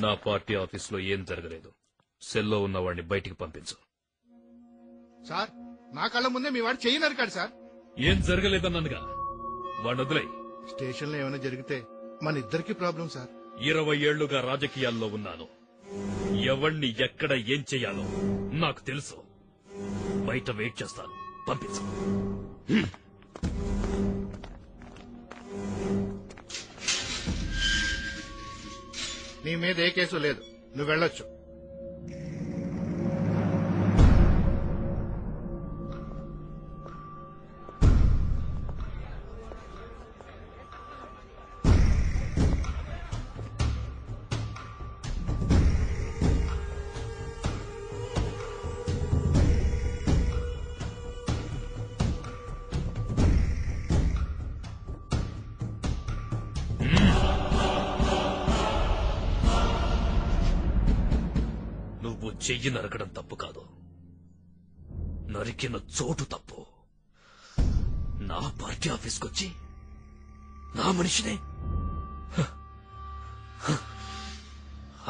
నా పార్టీ ఆఫీసులో ఏం జరగలేదు. సెల్లో ఉన్న వాడిని బయటికి పంపించు. సార్, నా కళ్ళ ముందే మీ వాడు చెయ్యి నరికాడు సార్. ఏం జరగలేదన్నానుగా, వాడిని వదిలే. స్టేషన్ లో ఏమైనా జరిగితే మన ఇద్దరికి ప్రాబ్లం సార్. 20 ఏళ్లుగా రాజకీయాల్లో ఉన్నాను. ఎవణ్ణి ఎక్కడ ఏం చెయ్యాలో నాకు తెలుసు. బయట వెయిట్ చేస్తాను. పంపించు. నీ మీద ఏ కేసు లేదు, నువ్వు వెళ్ళొచ్చు. నువ్వు చెయ్యి నరకడం తప్పు కాదు, నరికిన చోటు తప్పు. నా పార్టీ ఆఫీస్కొచ్చి నా మనిషినే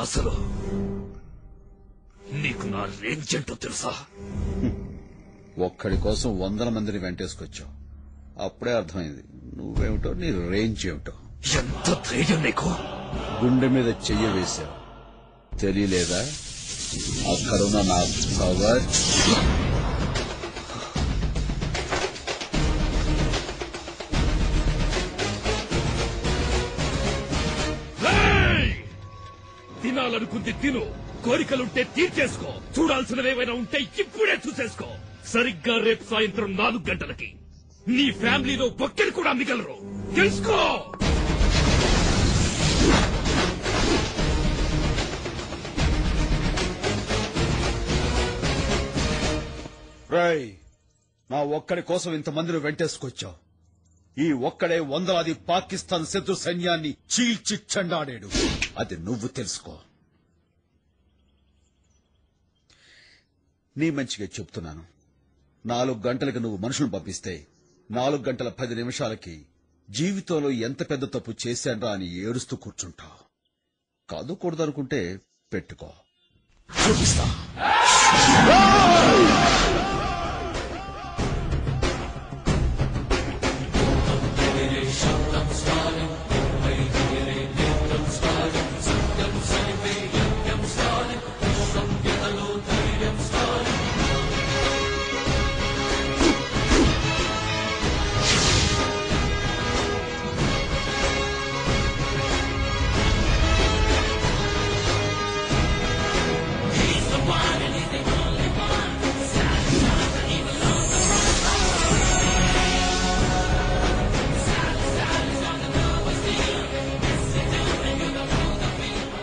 అసలు నీకు నా రేంజ్ ఏంటో తెలుసా? ఒక్కడి కోసం 100 మందిని వెంటేసుకొచ్చావు. అప్పుడే అర్థమైంది నువ్వేమిటో, నీ రేంజ్ ఏమిటో. ఎంత ధైర్యం నీకు? గుండె మీద చెయ్యి వేశావు, తెలియలేదా? అక్కడున్న నా పవర్. తినాలనుకుంది తిను, కోరికలుంటే తీర్చేసుకో, చూడాల్సినవేమైనా ఉంటే ఇప్పుడే చూసేసుకో. సరిగ్గా రేపు సాయంత్రం 4 గంటలకి నీ ఫ్యామిలీలో ఒక్కరు కూడా మిగలరు, తెలుసుకో. రై, నా ఒక్కడి కోసం ఇంతమందిని వెంటేసుకొచ్చావు. ఈ ఒక్కడే వందలాది పాకిస్తాన్ శత్రు సైన్యాన్ని చీల్చి చెండాడాడు. అది నువ్వు తెలుసుకో. నీ మంచిగా చెప్తున్నాను. 4 గంటలకు నువ్వు మనుషులను పంపిస్తే 4 గంటల 10 నిమిషాలకి జీవితంలో ఎంత పెద్ద తప్పు చేశాడ్రా అని ఏడుస్తూ కూర్చుంటావు. కాదు కూడదనుకుంటే పెట్టుకో, చూపిస్తా.